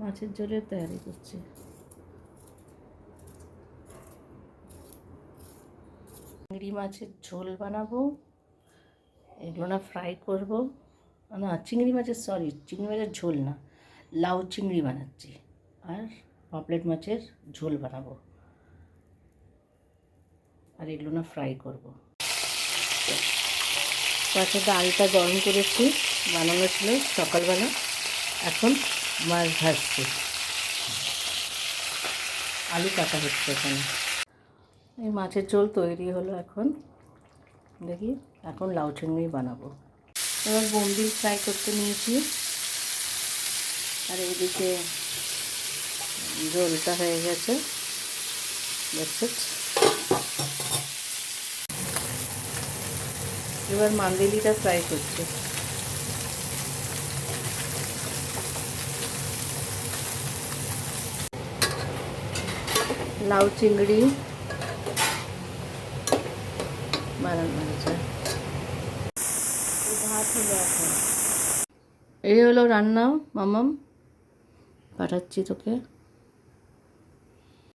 মাছের ঝোলের তৈরি করছি। চিংড়ি মাছের ঝোল বানাবো, এগুলো না ফ্রাই করবো। না, চিংড়ি মাছের ঝোল না, লাউ চিংড়ি বানাচ্ছি। আর পাপলেট মাছের ঝোল বানাবো, আর এগুলো না ফ্রাই করবো। তার সাথে ডালটা গরম করেছি, বানানো ছিল সকালবেলা। এখন মাছ ভাজছি, আলু কাটা হচ্ছে এখানে। এই মাছের ঝোল তৈরি হলো। এখন দেখি, এখন লাউ চিংড়ি বানাবো। এবার বোম্বিল ফ্রাই করতে নিয়েছি, আর এইদিকে ঝোলটা হয়ে গেছে। এবার মান্দিলিটা ফ্রাই করছি। লাউ চিংড়ি বানানো হয়েছে। ভাত হলো এখন। এই হলো রান্না। মামাম, পাঠাচ্ছি তোকে।